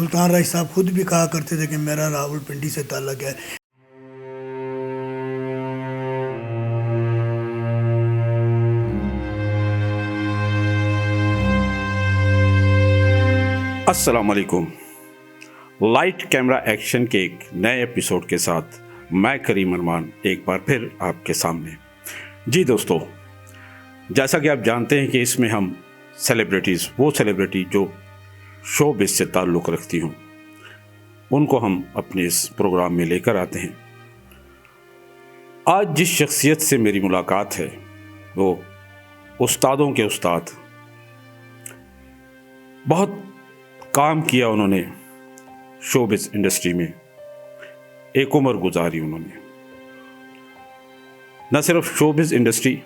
سلطان راج صاحب خود بھی کہا کرتے تھے کہ میرا راولپنڈی سے تعلق ہے۔ السلام علیکم۔ لائٹ کیمرہ ایکشن کے ایک نئے ایپیسوڈ کے ساتھ میں کریم ارمان ایک بار پھر آپ کے سامنے۔ جی دوستو، جیسا کہ آپ جانتے ہیں کہ اس میں ہم سیلیبریٹیز، وہ سیلیبریٹی جو شو بز سے تعلق رکھتی ہوں، ان کو ہم اپنے اس پروگرام میں لے کر آتے ہیں۔ آج جس شخصیت سے میری ملاقات ہے وہ استادوں کے استاد، بہت کام کیا انہوں نے شو بز انڈسٹری میں، ایک عمر گزاری انہوں نے، نہ صرف شو بز انڈسٹری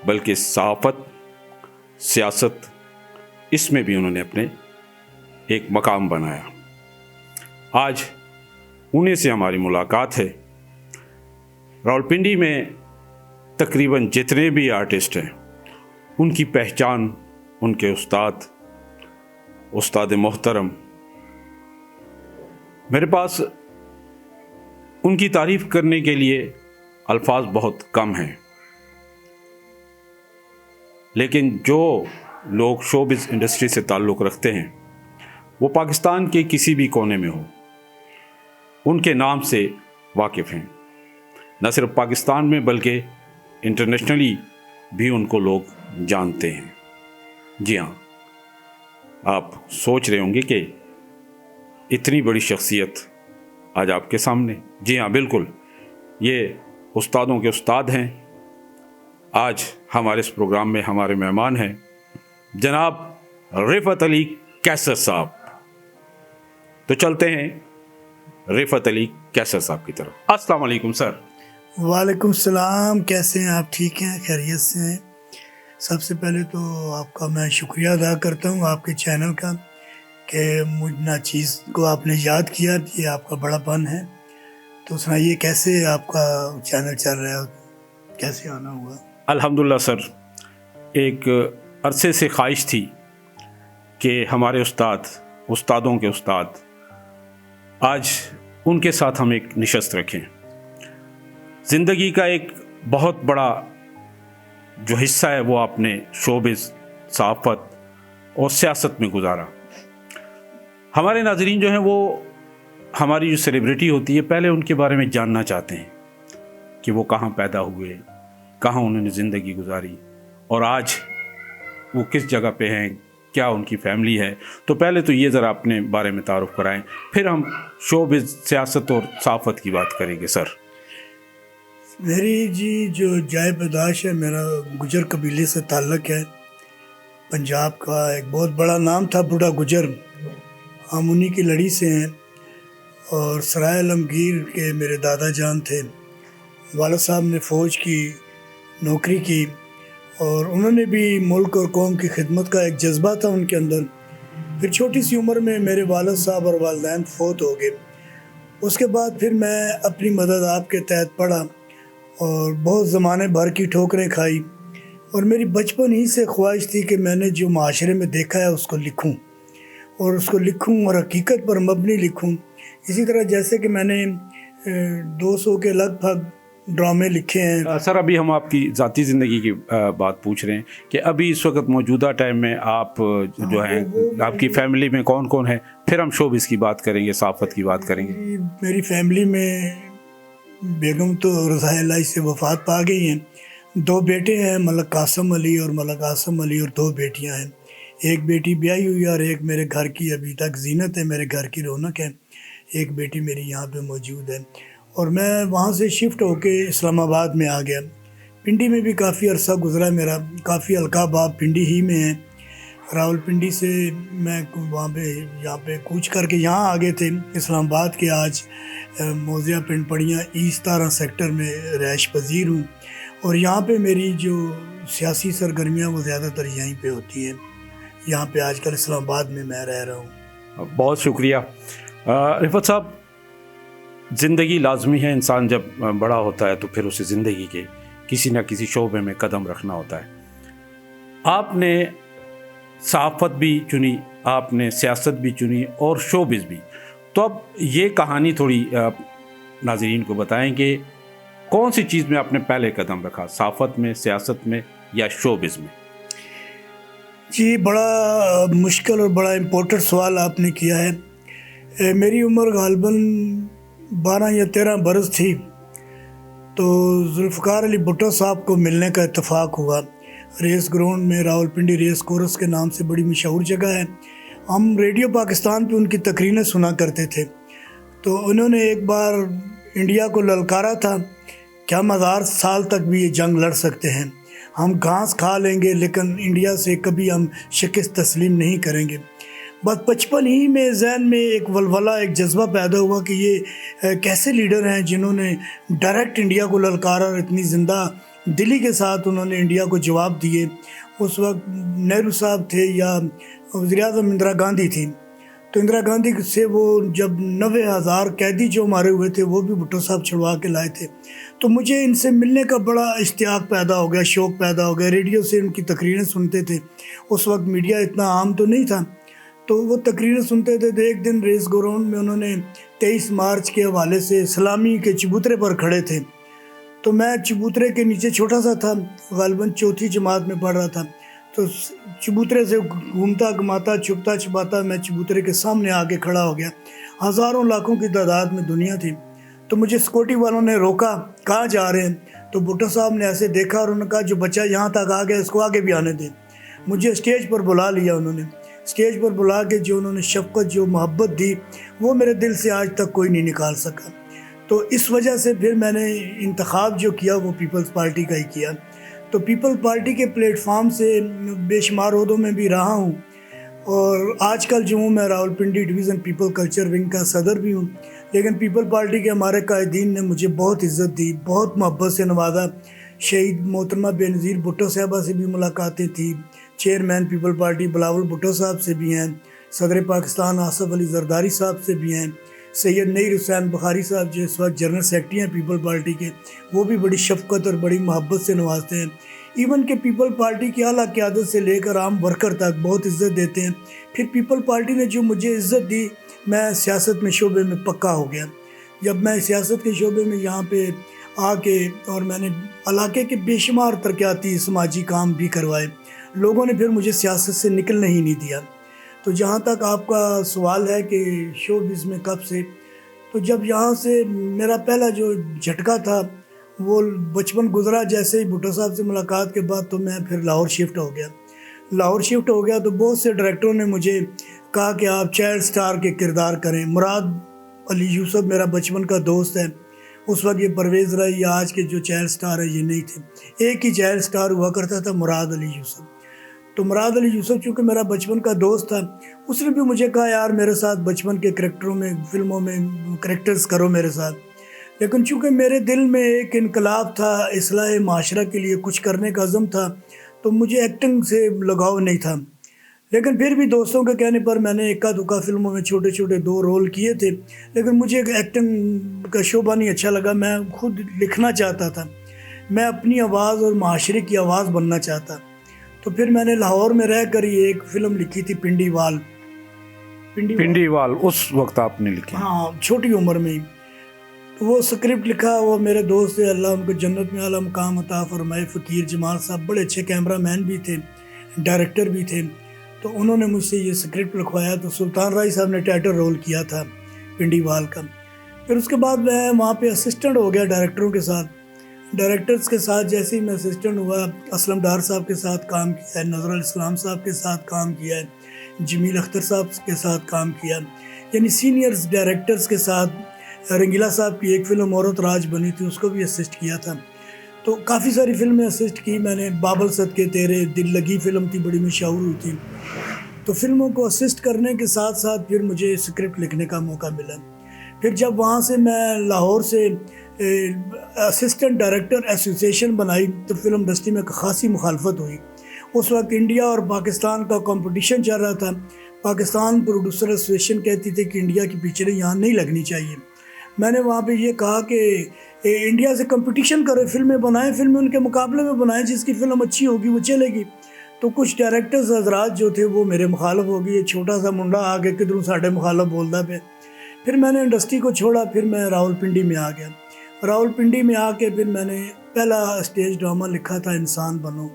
بلکہ صحافت، سیاست، اس میں بھی انہوں نے اپنے ایک مقام بنایا۔ آج انہیں سے ہماری ملاقات ہے۔ راولپنڈی میں تقریباً جتنے بھی آرٹسٹ ہیں ان کی پہچان ان کے استاد محترم، میرے پاس ان کی تعریف کرنے کے لیے الفاظ بہت کم ہیں، لیکن جو لوگ شو بز انڈسٹری سے تعلق رکھتے ہیں وہ پاکستان کے کسی بھی کونے میں ہو، ان کے نام سے واقف ہیں۔ نہ صرف پاکستان میں بلکہ انٹرنیشنلی بھی ان کو لوگ جانتے ہیں۔ جی ہاں، آپ سوچ رہے ہوں گے کہ اتنی بڑی شخصیت آج آپ کے سامنے۔ جی ہاں، بالکل، یہ استادوں کے استاد ہیں۔ آج ہمارے اس پروگرام میں ہمارے مہمان ہیں جناب رفعت علی کیسر صاحب۔ تو چلتے ہیں رفعت علی کیسر صاحب کی طرف۔ السلام علیکم سر۔ وعلیکم السلام، کیسے ہیں آپ؟ ٹھیک ہیں، خیریت سے ہیں؟ سب سے پہلے تو آپ کا میں شکریہ ادا کرتا ہوں آپ کے چینل کا کہ مجھ ناچیز کو آپ نے یاد کیا، یہ آپ کا بڑا پن ہے۔ تو سنائیے کیسے آپ کا چینل چل رہا ہے، کیسے آنا ہوا؟ الحمدللہ سر، ایک عرصے سے خواہش تھی کہ ہمارے استادوں کے استاد، آج ان کے ساتھ ہم ایک نشست رکھیں۔ زندگی کا ایک بہت بڑا جو حصہ ہے وہ آپ نے شوبز، صحافت اور سیاست میں گزارا۔ ہمارے ناظرین جو ہیں وہ ہماری جو سیلیبریٹی ہوتی ہے پہلے ان کے بارے میں جاننا چاہتے ہیں کہ وہ کہاں پیدا ہوئے، کہاں انہوں نے زندگی گزاری اور آج وہ کس جگہ پہ ہیں، کیا ان کی فیملی ہے۔ تو پہلے تو یہ ذرا اپنے بارے میں تعارف کرائیں، پھر ہم شوبز، سیاست اور صحافت کی بات کریں گے سر۔ میری جو جائے پیدائش ہے، میرا گجر قبیلے سے تعلق ہے۔ پنجاب کا ایک بہت بڑا نام تھا بوڑھا گجر، ہم انہی کی لڑی سے ہیں۔ اور سرائے عالمگیر کے میرے دادا جان تھے، والد صاحب نے فوج کی نوکری کی اور انہوں نے بھی ملک اور قوم کی خدمت کا ایک جذبہ تھا ان کے اندر۔ پھر چھوٹی سی عمر میں میرے والد صاحب اور والدین فوت ہو گئے۔ اس کے بعد پھر میں اپنی مدد آپ کے تحت پڑھا اور بہت زمانے بھر کی ٹھوکریں کھائی، اور میری بچپن ہی سے خواہش تھی کہ میں نے جو معاشرے میں دیکھا ہے اس کو لکھوں، اور اس کو لکھوں اور حقیقت پر مبنی لکھوں۔ اسی طرح جیسے کہ میں نے 200 کے لگ بھگ ڈرامے لکھے ہیں۔ سر، ابھی ہم آپ کی ذاتی زندگی کی بات پوچھ رہے ہیں کہ ابھی اس وقت موجودہ ٹائم میں آپ جو ہیں، آپ کی فیملی میں کون کون ہے؟ پھر ہم شوبز کی بات کریں گے، صحافت کی بات کریں گے۔ میری فیملی میں بیگم تو رضائے اللہ سے وفات پا گئی ہیں، 2 بیٹے ہیں، ملک قاسم علی اور ملک عاصم علی، اور 2 بیٹیاں ہیں۔ ایک بیٹی بیاہی ہوئی اور ایک میرے گھر کی ابھی تک زینت ہے، میرے گھر کی رونق ہے۔ ایک بیٹی میری یہاں پہ موجود ہے، اور میں وہاں سے شفٹ ہو کے اسلام آباد میں آ گیا۔ پنڈی میں بھی کافی عرصہ گزرا میرا، کافی القاب آپ پنڈی ہی میں ہیں۔ راولپنڈی سے میں وہاں پہ یہاں پہ کوچ کر کے یہاں آ گئے تھے اسلام آباد کے۔ آج موزیہ پنڈ پڑیاں ایسٹ 17 سیکٹر میں رہائش پذیر ہوں، اور یہاں پہ میری جو سیاسی سرگرمیاں وہ زیادہ تر یہیں پہ ہوتی ہیں۔ یہاں پہ آج کل اسلام آباد میں رہ رہا ہوں۔ بہت شکریہ رفعت صاحب۔ زندگی لازمی ہے، انسان جب بڑا ہوتا ہے تو پھر اسے زندگی کے کسی نہ کسی شعبے میں قدم رکھنا ہوتا ہے۔ آپ نے صحافت بھی چنی آپ نے، سیاست بھی چنی اور شوبز بھی. تو اب یہ کہانی تھوڑی ناظرین کو بتائیں کہ کون سی چیز میں آپ نے پہلے قدم رکھا، صحافت میں، سیاست میں یا شوبز میں؟ جی بڑا مشکل اور بڑا امپورٹنٹ سوال آپ نے کیا ہے. میری عمر غالباً 12 یا 13 برس تھی تو ذوالفقار علی بھٹو صاحب کو ملنے کا اتفاق ہوا ریس گراؤنڈ میں. راولپنڈی ریس کورس کے نام سے بڑی مشہور جگہ ہے. ہم ریڈیو پاکستان پہ ان کی تقریریں سنا کرتے تھے. تو انہوں نے ایک بار انڈیا کو للکارا تھا کہ ہم 1000 سال تک بھی یہ جنگ لڑ سکتے ہیں، ہم گھاس کھا لیں گے لیکن انڈیا سے کبھی ہم شکست تسلیم نہیں کریں گے. بس بچپن ہی میں ذہن میں ایک ولولہ، ایک جذبہ پیدا ہوا کہ یہ کیسے لیڈر ہیں جنہوں نے ڈائریکٹ انڈیا کو للکارا اور اتنی زندہ دلی کے ساتھ انہوں نے انڈیا کو جواب دیے. اس وقت نہرو صاحب تھے یا وزیر اعظم اندرا گاندھی تھی. تو اندرا گاندھی سے وہ جب 90,000 قیدی جو مارے ہوئے تھے وہ بھی بھٹو صاحب چھڑوا کے لائے تھے. تو مجھے ان سے ملنے کا بڑا اشتیاق پیدا ہو گیا، شوق پیدا ہو گیا. ریڈیو سے ان کی تقریریں سنتے تھے. اس وقت میڈیا اتنا عام تو نہیں تھا، تو وہ تقریریں سنتے تھے. تو ایک دن ریس گراؤنڈ میں انہوں نے 23 مارچ کے حوالے سے سلامی کے چبوترے پر کھڑے تھے. تو میں چبوترے کے نیچے چھوٹا سا تھا، غالباً 4تھی جماعت میں پڑھ رہا تھا. تو چبوترے سے گھومتا گھماتا چھپتا چھپاتا میں چبوترے کے سامنے آگے کھڑا ہو گیا. ہزاروں لاکھوں کی تعداد میں دنیا تھی. تو مجھے سیکورٹی والوں نے روکا، کہاں جا رہے ہیں؟ تو بھٹو صاحب نے ایسے دیکھا اور انہوں نے کہا جو بچہ یہاں تک آ گیا اس کو آگے بھی آنے دیں. مجھے اسٹیج پر بلا لیا انہوں نے. اسٹیج پر بلا کے جو انہوں نے شفقت، جو محبت دی، وہ میرے دل سے آج تک کوئی نہیں نکال سکا. تو اس وجہ سے پھر میں نے انتخاب جو کیا وہ پیپلز پارٹی کا ہی کیا. تو پیپل پارٹی کے پلیٹ فارم سے بے شمار عہدوں میں بھی رہا ہوں، اور آج کل جو ہوں میں Rawalpindi division people culture wing کا صدر بھی ہوں. لیکن پیپل پارٹی کے ہمارے قائدین نے مجھے بہت عزت دی، بہت محبت سے نوازا. شہید محترمہ بے نظیر بھٹو صاحبہ سے بھی ملاقاتیں تھیں، chairman people party Bilawal Bhutto صاحب سے بھی ہیں، صدر پاکستان آصف علی زرداری صاحب سے بھی ہیں، سید نیر حسین بخاری صاحب جو اس وقت جنرل سیکرٹری ہیں پیپل پارٹی کے، وہ بھی بڑی شفقت اور بڑی محبت سے نوازتے ہیں. ایون کہ پیپل پارٹی کی اعلیٰ قیادت سے لے کر عام ورکر تک بہت عزت دیتے ہیں. پھر پیپل پارٹی نے جو مجھے عزت دی، میں سیاست میں شعبے میں پکا ہو گیا. جب میں سیاست کے شعبے میں یہاں پہ آ کے اور میں نے علاقے کے بے شمار ترقیاتی سماجی کام بھی کروائے، لوگوں نے پھر مجھے سیاست سے نکلنے ہی نہیں دیا. تو جہاں تک آپ کا سوال ہے کہ شوبز میں کب سے، تو جب یہاں سے میرا پہلا جو جھٹکا تھا وہ بچپن گزرا جیسے ہی بھٹو صاحب سے ملاقات کے بعد، تو میں پھر لاہور شفٹ ہو گیا. لاہور شفٹ ہو گیا تو بہت سے ڈائریکٹروں نے مجھے کہا کہ آپ چائلڈ سٹار کے کردار کریں. مراد علی یوسف میرا بچپن کا دوست ہے. اس وقت یہ پرویز رائی یا آج کے جو چائلڈ سٹار ہے یہ نہیں تھے. ایک ہی چائلڈ سٹار ہوا کرتا تھا، مراد علی یوسف. تو مراد علی یوسف چونکہ میرا بچپن کا دوست تھا، اس نے بھی مجھے کہا یار میرے ساتھ بچپن کے کریکٹروں میں، فلموں میں کریکٹرز کرو میرے ساتھ. لیکن چونکہ میرے دل میں ایک انقلاب تھا، اصلاح معاشرہ کے لیے کچھ کرنے کا عزم تھا، تو مجھے ایکٹنگ سے لگاؤ نہیں تھا. لیکن پھر بھی دوستوں کے کہنے پر میں نے اکا دکا فلموں میں چھوٹے چھوٹے 2 رول کیے تھے. لیکن مجھے ایکٹنگ کا شعبہ نہیں اچھا لگا. میں خود لکھنا چاہتا تھا، میں اپنی آواز اور معاشرے کی آواز بننا چاہتا. تو پھر میں نے لاہور میں رہ کر ہی ایک فلم لکھی تھی پنڈی وال. پنڈی وال اس وقت آپ نے لکھی؟ ہاں، چھوٹی عمر میں ہی. تو وہ سکرپٹ لکھا، وہ میرے دوست تھے، اللہ ان کو جنت میں اعلیٰ مقام عطا فرمائے، فقیر جمال صاحب، بڑے اچھے کیمرہ مین بھی تھے، ڈائریکٹر بھی تھے. تو انہوں نے مجھ سے یہ سکرپٹ لکھوایا. تو سلطان رائی صاحب نے ٹائٹل رول کیا تھا پنڈی وال کا. پھر اس کے بعد میں وہاں پہ اسسٹنٹ ہو گیا ڈائریکٹروں کے ساتھ. ڈائریکٹرز کے ساتھ جیسے ہی میں اسسٹنٹ ہوا، اسلم ڈار صاحب کے ساتھ کام کیا ہے، نظر الاسلام صاحب کے ساتھ کام کیا ہے، جمیل اختر صاحب کے ساتھ کام کیا، یعنی سینئرز ڈائریکٹرز کے ساتھ. رنگیلا صاحب کی ایک فلم عورت راج بنی تھی، اس کو بھی اسسٹ کیا تھا. تو کافی ساری فلمیں اسسٹ کی میں نے. بابل صدقے تیرے، دل لگی فلم تھی، بڑی مشہور ہوئی تھی. تو فلموں کو اسسٹ کرنے کے ساتھ ساتھ پھر مجھے اسکرپٹ لکھنے کا موقع ملا. پھر جب وہاں سے میں لاہور سے اسسٹنٹ ڈائریکٹر ایسوسیشن بنائی تو فلم انڈسٹری میں خاصی مخالفت ہوئی. اس وقت انڈیا اور پاکستان کا کمپٹیشن چل رہا تھا. پاکستان پروڈیوسر ایسوسیشن کہتی تھی کہ انڈیا کی پکچریں یہاں نہیں لگنی چاہیے. میں نے وہاں پہ یہ کہا کہ انڈیا سے کمپٹیشن کرے، فلمیں بنائیں، فلمیں ان کے مقابلے میں بنائیں، جس کی فلم اچھی ہوگی وہ چلے گی. تو کچھ ڈائریکٹرز حضرات جو تھے وہ میرے مخالف ہو گئے، چھوٹا سا منڈا آ کے کدھروں ساڈے مخالف بولتا پہ. پھر میں نے انڈسٹری کو چھوڑا، پھر میں راولپنڈی میں آ گیا. راولپنڈی میں آ کے پھر میں نے پہلا اسٹیج ڈرامہ لکھا تھا انسان بنو.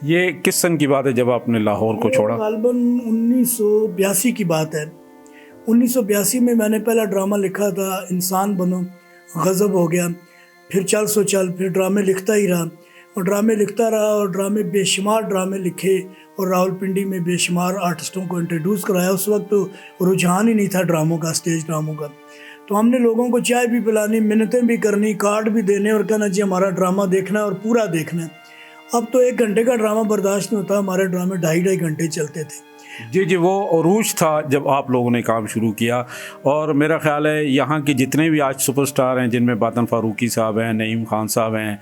یہ کس سن کی بات ہے جب آپ نے لاہور کو چھوڑا؟ غالباً 1982 کی بات ہے. 1982 میں نے پہلا ڈرامہ لکھا تھا انسان بنو. غضب ہو گیا، پھر چل سو چل، پھر ڈرامے لکھتا ہی رہا اور ڈرامے لکھتا رہا اور ڈرامے بے شمار ڈرامے لکھے اور راولپنڈی میں بے شمار آرٹسٹوں کو انٹروڈیوس کرایا. اس وقت تو رجحان ہی نہیں تھا ڈراموں کا، اسٹیج ڈراموں کا. تو ہم نے لوگوں کو چائے بھی پلانی، منتیں بھی کرنی، کارڈ بھی دینے اور کہنا جی ہمارا ڈرامہ دیکھنا ہے اور پورا دیکھنا ہے. اب تو 1 گھنٹے کا ڈرامہ برداشت نہیں ہوتا، ہمارے ڈرامے 2.5 گھنٹے چلتے تھے. جی وہ عروج تھا جب آپ لوگوں نے کام شروع کیا. اور میرا خیال ہے یہاں کے جتنے بھی آج سپر سٹار ہیں، جن میں باطن فاروقی صاحب ہیں، نعیم خان صاحب ہیں،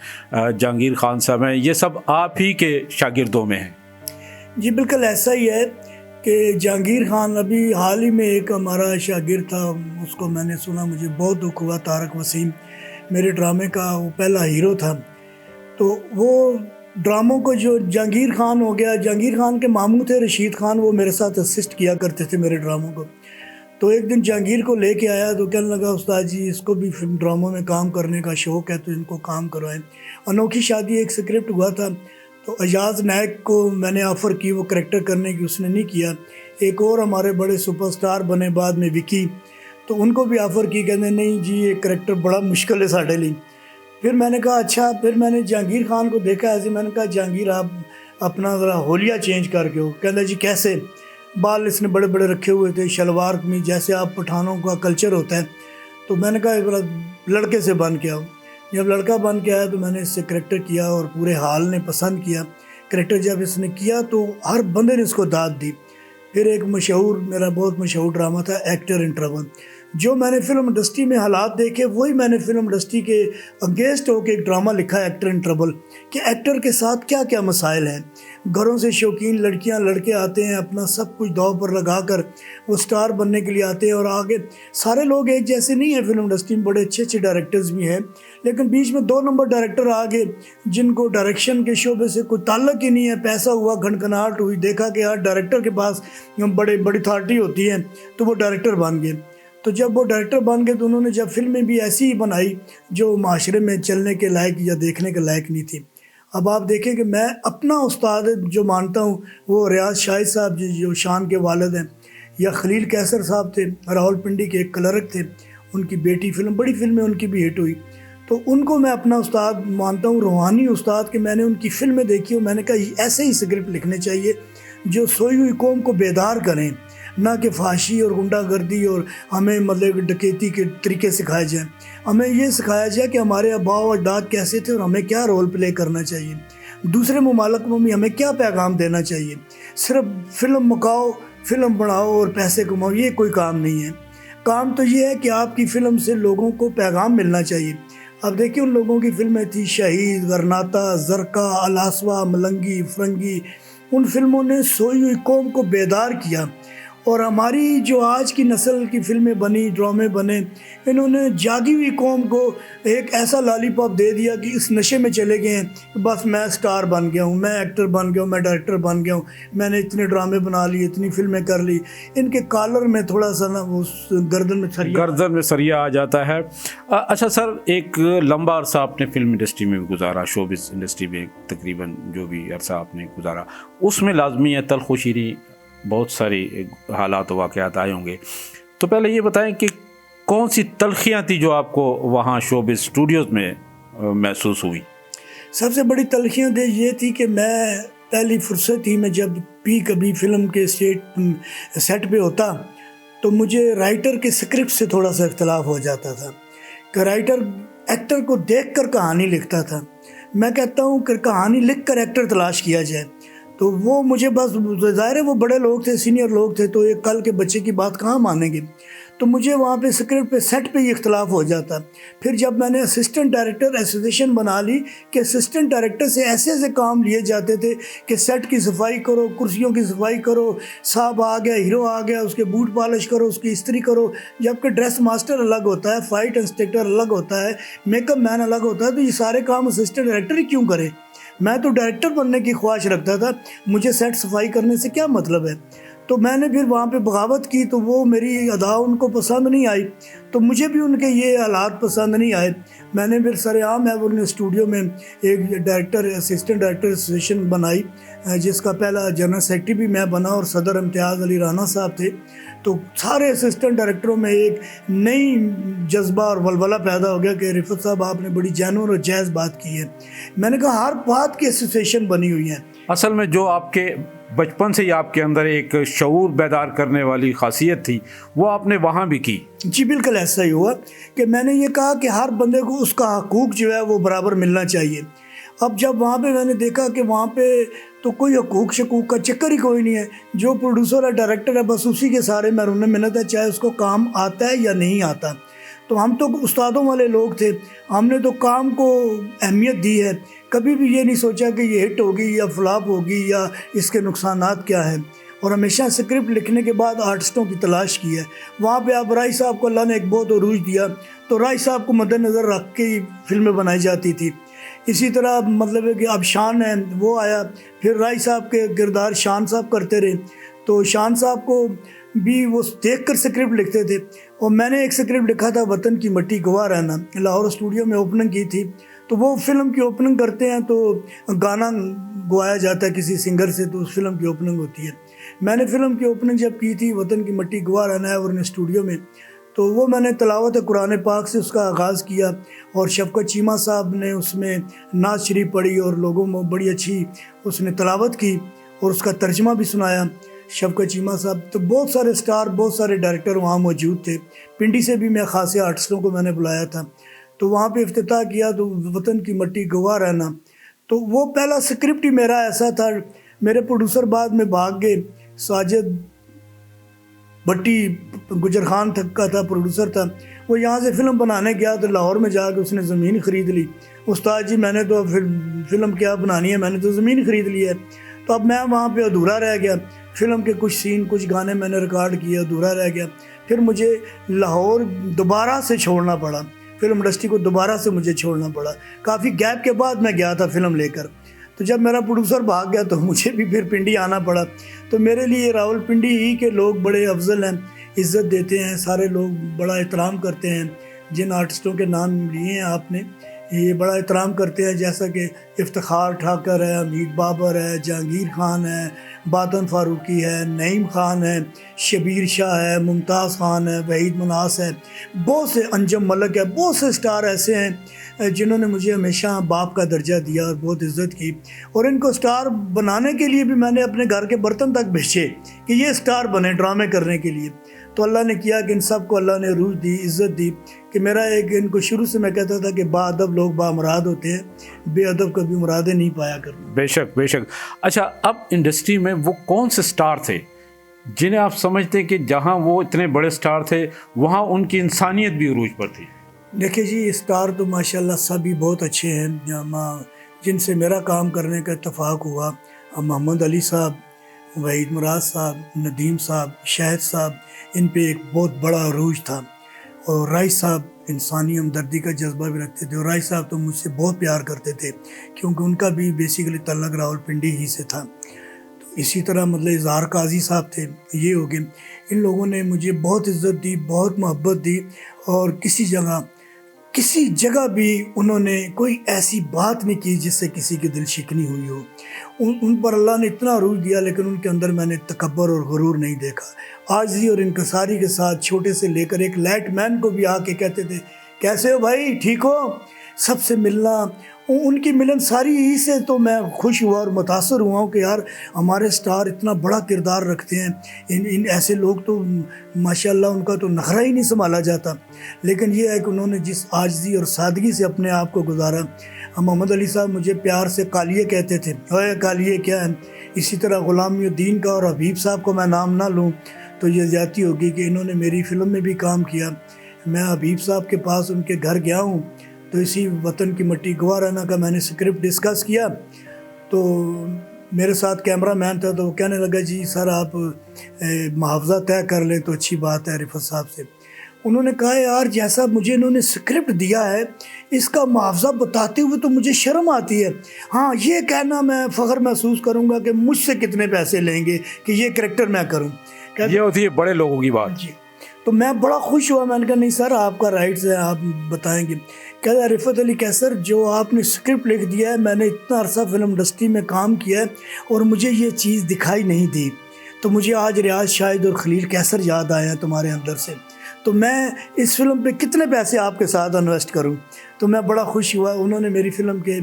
جہانگیر خان صاحب ہیں، یہ سب آپ ہی کے شاگردوں میں ہیں. جی بالکل ایسا ہی ہے کہ جہانگیر خان ابھی حال ہی میں ایک ہمارا شاگرد تھا، اس کو میں نے سنا، مجھے بہت دکھ ہوا. طارق وسیم میرے ڈرامے کا وہ پہلا ہیرو تھا. تو وہ ڈراموں کو جو جہانگیر خان ہو گیا، جہانگیر خان کے ماموں تھے رشید خان، وہ میرے ساتھ اسسٹ کیا کرتے تھے میرے ڈراموں کو. تو ایک دن جہانگیر کو لے کے آیا تو کہنے لگا استاد جی اس کو بھی فلم ڈراموں میں کام کرنے کا شوق ہے تو ان کو کام کروائیں. انوکھی شادی ایک سکرپٹ ہوا تھا تو اجاز نائک کو میں نے آفر کی وہ کریکٹر کرنے کی، اس نے نہیں کیا. ایک اور ہمارے بڑے سپر سٹار بنے بعد میں وکی، تو ان کو بھی آفر کی، کہتے نہیں جی یہ کریکٹر بڑا مشکل ہے ساڑھے لی. پھر میں نے کہا اچھا. پھر میں نے جہانگیر خان کو دیکھا ایسے، میں نے کہا جہانگیر آپ اپنا ذرا ہولیا چینج کر کے ہو. کہتا جی کیسے؟ بال اس نے بڑے بڑے رکھے ہوئے تھے، شلوار میں جیسے آپ پٹھانوں کا کلچر ہوتا ہے. تو میں نے کہا ذرا لڑکے سے بن کے آؤ. جب لڑکا بن کے آیا تو میں نے اس سے کریکٹر کیا اور پورے ہال نے پسند کیا کریکٹر. جب اس نے کیا تو ہر بندے نے اس کو داد دی. پھر ایک مشہور، میرا بہت مشہور ڈرامہ تھا ایکٹر ان ٹربل. جو میں نے فلم انڈسٹری میں حالات دیکھے وہی میں نے فلم انڈسٹری کے اگینسٹ ہو کے ایک ڈرامہ لکھا ہے ایکٹر ان ٹربل، کہ ایکٹر کے ساتھ کیا کیا مسائل ہیں. گھروں سے شوقین لڑکیاں لڑکے آتے ہیں، اپنا سب کچھ داؤ پر لگا کر وہ سٹار بننے کے لیے آتے ہیں. اور آگے سارے لوگ ایک جیسے نہیں ہیں، فلم انڈسٹری میں بڑے اچھے اچھے ڈائریکٹرز بھی ہیں، لیکن بیچ میں 2 نمبر ڈائریکٹر آ گئے جن کو ڈائریکشن کے شعبے سے کوئی تعلق ہی نہیں ہے. پیسہ ہوا، گھنگھناہٹ ہوئی، دیکھا کہ یار ڈائریکٹر کے پاس بڑی اتھارٹی ہوتی ہے تو وہ ڈائریکٹر بن گئے. تو جب وہ ڈائریکٹر بن گئے تو انہوں نے جب فلمیں بھی ایسی ہی بنائی جو معاشرے میں چلنے کے لائق یا دیکھنے کے لائق نہیں تھی. اب آپ دیکھیں کہ میں اپنا استاد جو مانتا ہوں وہ ریاض شاہد صاحب جو شان کے والد ہیں، یا خلیل کیسر صاحب تھے راولپنڈی کے ایک کلرک تھے، ان کی بیٹی فلم، بڑی فلمیں ان کی بھی ہٹ ہوئی. تو ان کو میں اپنا استاد مانتا ہوں، روحانی استاد، کہ میں نے ان کی فلمیں دیکھی اور میں نے کہا ایسے ہی سکرپٹ لکھنے چاہیے جو سوئی ہوئی قوم کو بیدار کریں، نہ کہ فحاشی اور غنڈہ گردی اور ہمیں مطلب ڈکیتی کے طریقے سکھائے جائیں. ہمیں یہ سکھایا جائے کہ ہمارے آباء و اجداد کیسے تھے اور ہمیں کیا رول پلے کرنا چاہیے، دوسرے ممالک میں بھی ہمیں کیا پیغام دینا چاہیے. صرف فلم مکاؤ، فلم بناؤ اور پیسے کماؤ، یہ کوئی کام نہیں ہے. کام تو یہ ہے کہ آپ کی فلم سے لوگوں کو پیغام ملنا چاہیے. اب دیکھیں ان لوگوں کی فلمیں تھی شہید، غرناطہ، زرقا، الاسوا، ملنگی، فرنگی. ان فلموں نے سوئی ہوئی قوم کو بیدار کیا. اور ہماری جو آج کی نسل کی فلمیں بنی، ڈرامے بنے، انہوں نے جاگی ہوئی قوم کو ایک ایسا لالی پاپ دے دیا کہ اس نشے میں چلے گئے ہیں کہ بس میں سٹار بن گیا ہوں، میں ایکٹر بن گیا ہوں، میں ڈائریکٹر بن گیا ہوں، میں نے اتنے ڈرامے بنا لیے، اتنی فلمیں کر لی. ان کے کالر میں تھوڑا سا نا وہ گردن میں سریا آ جاتا ہے. اچھا سر، ایک لمبا عرصہ آپ نے فلم انڈسٹری میں گزارا، شوبز انڈسٹری میں تقریباً جو بھی عرصہ آپ نے گزارا، اس میں لازمی ہے تلخ و شیریں بہت ساری حالات و واقعات آئے ہوں گے. تو پہلے یہ بتائیں کہ کون سی تلخیاں تھی جو آپ کو وہاں شوبز اسٹوڈیوز میں محسوس ہوئی؟ سب سے بڑی تلخیاں یہ تھی کہ میں پہلی فرصت ہی میں جب بھی کبھی فلم کے سیٹ پہ ہوتا تو مجھے رائٹر کے سکرپٹ سے تھوڑا سا اختلاف ہو جاتا تھا کہ رائٹر ایکٹر کو دیکھ کر کہانی لکھتا تھا. میں کہتا ہوں کہ کہانی لکھ کر ایکٹر تلاش کیا جائے. تو وہ مجھے بس ظاہر ہے وہ بڑے لوگ تھے، سینئر لوگ تھے، تو ایک کل کے بچے کی بات کہاں مانیں گے. تو مجھے وہاں پہ سکرپٹ پہ سیٹ پہ ہی اختلاف ہو جاتا. پھر جب میں نے اسسٹنٹ ڈائریکٹر ایسوسیشن بنا لی کہ اسسٹنٹ ڈائریکٹر سے ایسے ایسے کام لیے جاتے تھے کہ سیٹ کی صفائی کرو، کرسیوں کی صفائی کرو، صاحب آ گیا، ہیرو آ گیا، اس کے بوٹ پالش کرو، اس کی استری کرو. جبکہ ڈریس ماسٹر الگ ہوتا ہے، فائٹ انسٹرکٹر الگ ہوتا ہے، میک اپ مین الگ ہوتا ہے. تو یہ سارے کام اسسٹنٹ ڈائریکٹر ہی کیوں کرے؟ میں تو ڈائریکٹر بننے کی خواہش رکھتا تھا، مجھے سیٹ صفائی کرنے سے کیا مطلب ہے؟ تو میں نے پھر وہاں پہ بغاوت کی، تو وہ میری ادا ان کو پسند نہیں آئی، تو مجھے بھی ان کے یہ حالات پسند نہیں آئے۔ میں نے پھر سرعام ایورن اسٹوڈیو میں ایک ڈائریکٹر اسسٹنٹ ڈائریکٹر ایسوسیشن بنائی، جس کا پہلا جنرل سیکرٹری بھی میں بنا اور صدر امتیاز علی رانا صاحب تھے۔ تو سارے اسسٹنٹ ڈائریکٹروں میں ایک نئی جذبہ اور ولولہ پیدا ہو گیا کہ رفعت صاحب آپ نے بڑی جینون اور جائز بات کی ہے۔ میں نے کہا ہر بات کی ایسوسیشن بنی ہوئی ہیں۔ اصل میں جو آپ کے بچپن سے ہی آپ کے اندر ایک شعور بیدار کرنے والی خاصیت تھی وہ آپ نے وہاں بھی کی۔ جی بالکل ایسا ہی ہوا کہ میں نے یہ کہا کہ ہر بندے کو اس کا حقوق جو ہے وہ برابر ملنا چاہیے۔ اب جب وہاں پہ میں نے دیکھا کہ وہاں پہ تو کوئی حقوق شقوق کا چکر ہی کوئی نہیں ہے، جو پروڈیوسر ہے ڈائریکٹر ہے بس اسی کے سارے مرہون منت ہے، چاہے اس کو کام آتا ہے یا نہیں آتا۔ تو ہم تو استادوں والے لوگ تھے، ہم نے تو کام کو اہمیت دی ہے، کبھی بھی یہ نہیں سوچا کہ یہ ہٹ ہوگی یا فلاپ ہوگی یا اس کے نقصانات کیا ہیں، اور ہمیشہ اسکرپٹ لکھنے کے بعد آرٹسٹوں کی تلاش کی ہے۔ وہاں پہ اب رائی صاحب کو اللہ نے ایک بہت عروج دیا، تو رائی صاحب کو مد نظر رکھ کے ہی فلمیں بنائی جاتی تھی۔ اسی طرح مطلب ہے کہ اب شان ہے وہ آیا، پھر رائی صاحب کے کردار شان صاحب کرتے رہے، تو شان صاحب کو بھی وہ دیکھ کر سکرپٹ لکھتے تھے۔ اور میں نے ایک سکرپٹ لکھا تھا وطن کی مٹی گواہ رہنا، لاہور اسٹوڈیو میں اوپننگ کی تھی، تو وہ فلم کی اوپننگ کرتے ہیں تو گانا گوایا جاتا ہے کسی سنگر سے، تو اس فلم کی اوپننگ ہوتی ہے۔ میں نے فلم کی اوپننگ جب کی تھی وطن کی مٹی گواہ رہنا ہے اور اسٹوڈیو میں، تو وہ میں نے تلاوت قرآن پاک سے اس کا آغاز کیا، اور شفقت چیمہ صاحب نے اس میں نعت شریف پڑھی اور لوگوں میں بڑی اچھی اس نے تلاوت کی اور اس کا ترجمہ بھی سنایا شفقت چیمہ صاحب۔ تو بہت سارے سٹار، بہت سارے ڈائریکٹر وہاں موجود تھے، پنڈی سے بھی میں خاصے آرٹسٹوں کو میں نے بلایا تھا، تو وہاں پہ افتتاح کیا تو وطن کی مٹی گواہ رہنا۔ تو وہ پہلا سکرپٹ ہی میرا ایسا تھا، میرے پروڈیوسر بعد میں بھاگ گئے، ساجد بھٹی گجر خان تک کا تھا، پروڈیوسر تھا، وہ یہاں سے فلم بنانے گیا تو لاہور میں جا کے اس نے زمین خرید لی۔ استاد جی میں نے تو فلم کیا بنانی ہے، میں نے تو زمین خرید لی ہے۔ تو اب میں وہاں پہ ادھورا رہ گیا، فلم کے کچھ سین کچھ گانے میں نے ریکارڈ کیے، ادھورا رہ گیا۔ پھر مجھے لاہور دوبارہ سے چھوڑنا پڑا، فلم انڈسٹری کو دوبارہ سے مجھے چھوڑنا پڑا، کافی گیپ کے بعد میں گیا تھا فلم لے کر۔ تو جب میرا پروڈیوسر بھاگ گیا تو مجھے بھی پھر پنڈی آنا پڑا۔ تو میرے لیے راول پنڈی ہی کے لوگ بڑے افضل ہیں، عزت دیتے ہیں، سارے لوگ بڑا احترام کرتے ہیں۔ جن آرٹسٹوں کے نام لیے ہیں آپ نے، یہ بڑا احترام کرتے ہیں، جیسا کہ افتخار ٹھاکر ہے، حمید بابر ہے، جہانگیر خان ہے، باطن فاروقی ہے، نعیم خان ہے، شبیر شاہ ہے، ممتاز خان ہے، وحید مناس ہے، بہت سے، انجم ملک ہے، بہت سے سٹار ایسے ہیں جنہوں نے مجھے ہمیشہ باپ کا درجہ دیا اور بہت عزت کی۔ اور ان کو سٹار بنانے کے لیے بھی میں نے اپنے گھر کے برتن تک بھیجے کہ یہ سٹار بنے ڈرامے کرنے کے لیے۔ تو اللہ نے کیا کہ ان سب کو اللہ نے عروج دی، عزت دی، کہ میرا ایک ان کو شروع سے میں کہتا تھا کہ با ادب لوگ با مراد ہوتے ہیں، بے ادب کبھی مرادیں نہیں پایا کرتے۔ بے شک بے شک۔ اچھا، اب انڈسٹری میں وہ کون سے سٹار تھے جنہیں آپ سمجھتے ہیں کہ جہاں وہ اتنے بڑے سٹار تھے وہاں ان کی انسانیت بھی عروج پر تھی؟ دیکھیں جی، اسٹار تو ماشاءاللہ سبھی بہت اچھے ہیں، جن سے میرا کام کرنے کا اتفاق ہوا، محمد علی صاحب، وحید مراد صاحب، ندیم صاحب، شاہد صاحب، ان پہ ایک بہت بڑا عروج تھا۔ اور رائی صاحب انسانی ہمدردی کا جذبہ بھی رکھتے تھے، اور رائی صاحب تو مجھ سے بہت پیار کرتے تھے کیونکہ ان کا بھی بیسیکلی تعلق راول پنڈی ہی سے تھا۔ تو اسی طرح مطلب اظہار قاضی صاحب تھے، یہ ہو گئے۔ ان لوگوں نے مجھے بہت عزت دی، بہت محبت دی، اور کسی جگہ بھی انہوں نے کوئی ایسی بات نہیں کی جس سے کسی کے دل شکنی ہوئی ہو۔ ان پر اللہ نے اتنا عروج دیا، لیکن ان کے اندر میں نے تکبر اور غرور نہیں دیکھا۔ عاجزی اور انکساری کے ساتھ چھوٹے سے لے کر ایک لائٹ مین کو بھی آ کے کہتے تھے کیسے ہو بھائی، ٹھیک ہو، سب سے ملنا۔ ان کی ملن ساری ہی سے تو میں خوش ہوا اور متاثر ہوا ہوں کہ یار ہمارے سٹار اتنا بڑا کردار رکھتے ہیں، ان ایسے لوگ تو ماشاءاللہ ان کا تو نخرہ ہی نہیں سنبھالا جاتا۔ لیکن یہ ہے کہ انہوں نے جس عاجزی اور سادگی سے اپنے آپ کو گزارا۔ محمد علی صاحب مجھے پیار سے کالیے کہتے تھے، اوے کالیے کیا ہے۔ اسی طرح غلامی الدین کا اور حبیب صاحب کو میں نام نہ لوں تو یہ زیادتی ہوگی کہ انہوں نے میری فلم میں بھی کام کیا۔ میں حبیب صاحب کے پاس ان کے گھر گیا ہوں، تو اسی وطن کی مٹی گواہ رہنا کا میں نے سکرپٹ ڈسکس کیا، تو میرے ساتھ کیمرہ مین تھا، تو وہ کہنے لگا جی سر آپ محافظہ طے کر لیں تو اچھی بات ہے رفعت صاحب سے۔ انہوں نے کہا یار جیسا مجھے انہوں نے اسکرپٹ دیا ہے اس کا معاوضہ بتاتے ہوئے تو مجھے شرم آتی ہے. ہاں یہ کہنا میں فخر محسوس کروں گا کہ مجھ سے کتنے پیسے لیں گے کہ یہ کریکٹر میں کروں. یہ ہوتی ہے بڑے لوگوں کی بات. جی تو میں بڑا خوش ہوا. میں نے کہا نہیں سر آپ کا رائٹس ہے, آپ بتائیں گے. کہتا رفعت علی کیسر جو آپ نے اسکرپٹ لکھ دیا ہے, میں نے اتنا عرصہ فلم انڈسٹری میں کام کیا ہے اور مجھے یہ چیز دکھائی نہیں دی, تو مجھے آج ریاض شاہد اور خلیل کیسر یاد آئے ہیں تمہارے اندر سے, تو میں اس فلم پہ کتنے پیسے آپ کے ساتھ انویسٹ کروں. تو میں بڑا خوش ہوا. انہوں نے میری فلم کے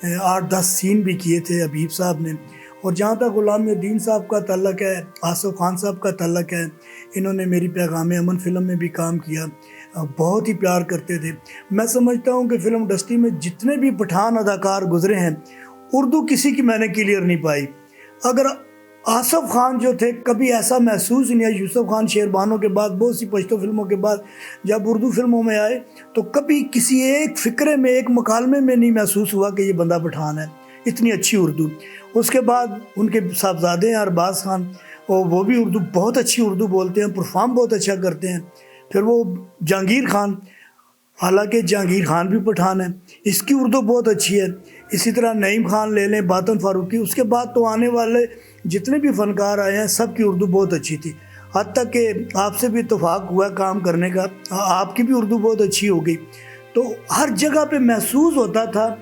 8-10 سین بھی کیے تھے حبیب صاحب نے. اور جہاں تک غلام الدین صاحب کا تعلق ہے, آصف خان صاحب کا تعلق ہے, انہوں نے میری پیغام امن فلم میں بھی کام کیا, بہت ہی پیار کرتے تھے. میں سمجھتا ہوں کہ فلم انڈسٹری میں جتنے بھی پٹھان اداکار گزرے ہیں اردو کسی کی میں نے کلیئر نہیں پائی. اگر آصف خان جو تھے کبھی ایسا محسوس نہیں ہے, یوسف خان شیربانوں کے بعد بہت سی پشتو فلموں کے بعد جب اردو فلموں میں آئے تو کبھی کسی ایک فقرے میں ایک مکالمے میں نہیں محسوس ہوا کہ یہ بندہ پٹھان ہے. اتنی اچھی اردو. اس کے بعد ان کے صاحبزادے ہیں ارباز خان, اور وہ بھی اردو بہت اچھی اردو بولتے ہیں, پرفارم بہت اچھا کرتے ہیں. پھر وہ جہانگیر خان, حالانکہ جہانگیر خان بھی پٹھان ہے, اس کی اردو بہت اچھی ہے. اسی طرح نعیم خان لے لیں, باطن فاروقی. اس کے بعد تو آنے والے جتنے بھی فنکار آئے ہیں سب کی اردو بہت اچھی تھی. حد تک کہ آپ سے بھی اتفاق ہوا کام کرنے کا, آپ کی بھی اردو بہت اچھی ہو گئی. تو ہر جگہ پہ محسوس ہوتا تھا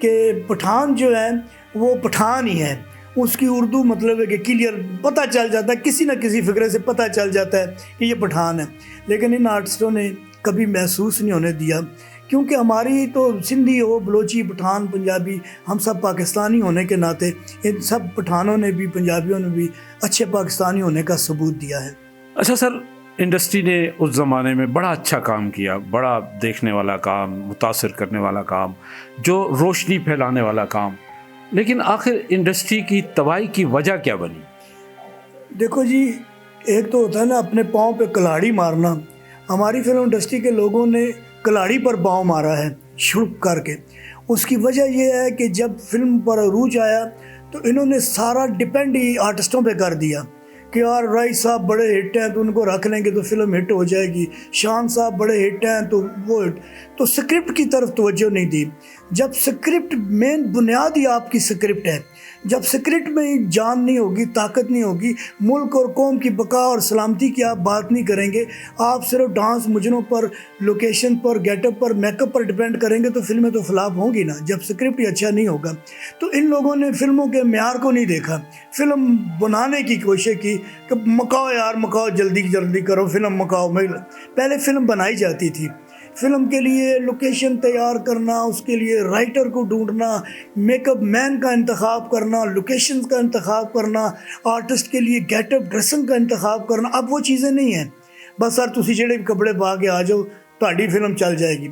کہ پٹھان جو ہے وہ پٹھان ہی ہے. اس کی اردو مطلب ہے کہ کلیئر پتہ چل جاتا ہے, کسی نہ کسی فقرے سے پتہ چل جاتا ہے کہ یہ پٹھان ہے. لیکن ان آرٹسٹوں نے کبھی محسوس نہیں ہونے دیا, کیونکہ ہماری تو سندھی ہو, بلوچی, پٹھان, پنجابی, ہم سب پاکستانی ہونے کے ناطے ان سب پٹھانوں نے بھی پنجابیوں نے بھی اچھے پاکستانی ہونے کا ثبوت دیا ہے. اچھا سر, انڈسٹری نے اس زمانے میں بڑا اچھا کام کیا, بڑا دیکھنے والا کام, متاثر کرنے والا کام, جو روشنی پھیلانے والا کام, لیکن آخر انڈسٹری کی تباہی کی وجہ کیا بنی؟ دیکھو جی, ایک تو ہوتا ہے نا اپنے پاؤں پہ کلاڑی مارنا. ہماری فلم انڈسٹری کے لوگوں نے کلاڑی پر پاؤں مارا ہے چھڑپ کر کے. اس کی وجہ یہ ہے کہ جب فلم پر عروج آیا تو انہوں نے سارا ڈیپینڈ ہی آرٹسٹوں پہ کر دیا کہ یار رائی صاحب بڑے ہٹ ہیں تو ان کو رکھ لیں گے تو فلم ہٹ ہو جائے گی, شان صاحب بڑے ہٹ ہیں تو وہ ہٹ. تو سکرپٹ کی طرف توجہ نہیں دی. جب سکرپٹ مین بنیاد ہی آپ کی سکرپٹ ہے, جب سکرپٹ میں جان نہیں ہوگی, طاقت نہیں ہوگی, ملک اور قوم کی بقا اور سلامتی کی آپ بات نہیں کریں گے, آپ صرف ڈانس مجنوں پر, لوکیشن پر, گیٹ اپ پر, میک اپ پر ڈیپینڈ کریں گے تو فلمیں تو فلاپ ہوں گی نا. جب سکرپٹ ہی اچھا نہیں ہوگا تو ان لوگوں نے فلموں کے معیار کو نہیں دیکھا, فلم بنانے کی کوشش کی کہ مکاؤ یار مکاؤ, جلدی جلدی کرو فلم مکاؤ. پہلے فلم بنائی جاتی تھی, فلم کے لیے لوکیشن تیار کرنا, اس کے لیے رائٹر کو ڈھونڈنا, میک اپ مین کا انتخاب کرنا, لوکیشنز کا انتخاب کرنا, آرٹسٹ کے لیے گیٹ اپ ڈریسنگ کا انتخاب کرنا. اب وہ چیزیں نہیں ہیں. بس سر تسی جڑے کپڑے پا کے آ جاؤ تہاڈی فلم چل جائے گی.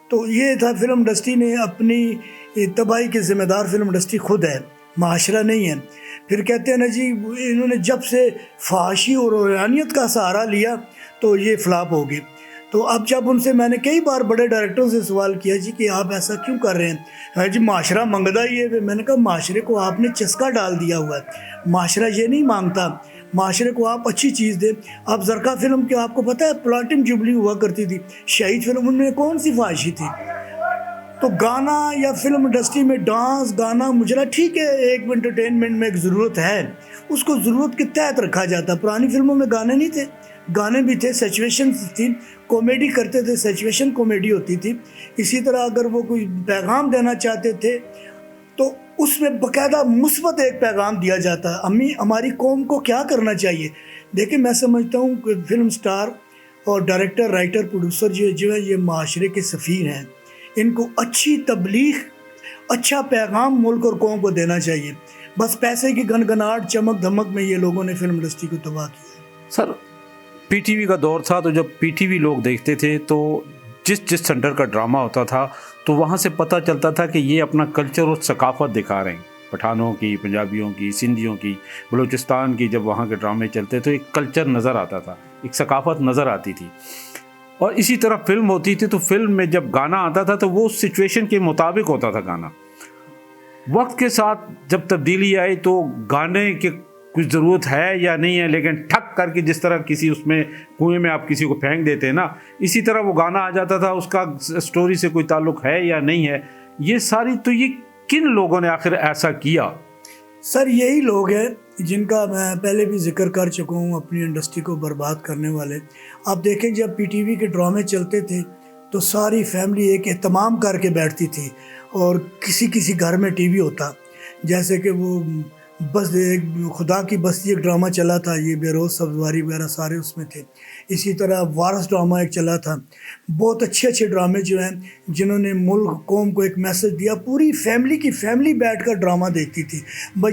تو یہ تھا, فلم انڈسٹری نے اپنی تباہی کے ذمہ دار فلم انڈسٹری خود ہے, معاشرہ نہیں ہے. پھر کہتے ہیں نا جی انہوں نے جب سے فحاشی اور عریانیت کا سہارا لیا تو یہ فلاپ ہو گئی. تو اب جب ان سے میں نے کئی بار بڑے ڈائریکٹروں سے سوال کیا جی کہ آپ ایسا کیوں کر رہے ہیں, جی معاشرہ منگتا ہی ہے. میں نے کہا معاشرے کو آپ نے چسکا ڈال دیا ہوا ہے, معاشرہ یہ نہیں مانگتا, معاشرے کو آپ اچھی چیز دیں. آپ زرقا فلم کے آپ کو پتہ ہے پلاٹنم جبلی ہوا کرتی تھی, شہید فلم ان میں کون سی فحاشی تھی. تو گانا یا فلم انڈسٹری میں ڈانس گانا مجرا ٹھیک ہے, ایک انٹرٹینمنٹ میں ایک ضرورت ہے, اس کو ضرورت کے تحت رکھا جاتا. پرانی فلموں میں گانے نہیں تھے, گانے بھی تھے, سچویشن تھی, کامیڈی کرتے تھے, سچویشن کامیڈی ہوتی تھی. اسی طرح اگر وہ کوئی پیغام دینا چاہتے تھے تو اس میں باقاعدہ مثبت ایک پیغام دیا جاتا ہے. ہماری قوم کو کیا کرنا چاہیے. دیکھیں میں سمجھتا ہوں کہ فلم سٹار اور ڈائریکٹر, رائٹر, پروڈیوسر جو ہے یہ معاشرے کے سفیر ہیں. ان کو اچھی تبلیغ, اچھا پیغام ملک اور قوم کو دینا چاہیے. بس پیسے کی گنگناہٹ, چمک دھمک میں یہ لوگوں نے فلم انڈسٹری کو تباہ کیا. سر پی ٹی وی کا دور تھا تو جب پی ٹی وی لوگ دیکھتے تھے تو جس سینٹر کا ڈرامہ ہوتا تھا تو وہاں سے پتہ چلتا تھا کہ یہ اپنا کلچر اور ثقافت دکھا رہے ہیں. پٹھانوں کی, پنجابیوں کی, سندھیوں کی, بلوچستان کی, جب وہاں کے ڈرامے چلتے تو ایک کلچر نظر آتا تھا, ایک ثقافت نظر آتی تھی. اور اسی طرح فلم ہوتی تھی تو فلم میں جب گانا آتا تھا تو وہ سچویشن کے مطابق ہوتا تھا گانا. وقت کے ساتھ جب تبدیلی آئی تو گانے کی کچھ ضرورت ہے یا نہیں ہے, لیکن ٹھک کر کے جس طرح کسی اس میں کنویں میں آپ کسی کو پھینک دیتے ہیں نا، اسی طرح وہ گانا آ جاتا تھا، اس کا سٹوری سے کوئی تعلق ہے یا نہیں ہے. یہ ساری تو یہ کن لوگوں نے آخر ایسا کیا؟ سر یہی لوگ ہیں جن کا میں پہلے بھی ذکر کر چکا ہوں، اپنی انڈسٹری کو برباد کرنے والے. آپ دیکھیں جب پی ٹی وی کے ڈرامے چلتے تھے تو ساری فیملی ایک اہتمام کر کے بیٹھتی تھی، اور کسی گھر میں ٹی وی ہوتا. جیسے کہ وہ بس ایک خدا کی بستی ایک ڈرامہ چلا تھا، یہ بیروز سبزواری وغیرہ سارے اس میں تھے. اسی طرح وارث ڈرامہ ایک چلا تھا. بہت اچھے ڈرامے جو ہیں جنہوں نے ملک قوم کو ایک میسج دیا. پوری فیملی بیٹھ کر ڈرامہ دیکھتی تھی.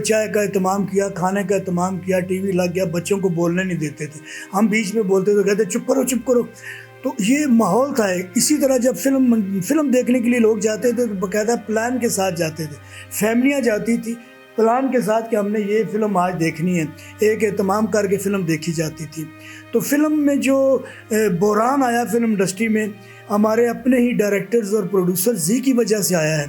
چائے کا اہتمام کیا، کھانے کا اہتمام کیا، ٹی وی لگ گیا، بچوں کو بولنے نہیں دیتے تھے. ہم بیچ میں بولتے تو کہتے چپ کرو. تو یہ ماحول تھا. اسی طرح جب فلم دیکھنے کے لیے لوگ جاتے تھے تو باقاعدہ پلان کے ساتھ جاتے تھے. فیملیاں جاتی تھی پلان کے ساتھ کہ ہم نے یہ فلم آج دیکھنی ہے، ایک اہتمام کر کے فلم دیکھی جاتی تھی. تو فلم میں جو بحران آیا فلم انڈسٹری میں، ہمارے اپنے ہی ڈائریکٹرز اور پروڈیوسرز ہی کی وجہ سے آیا ہے.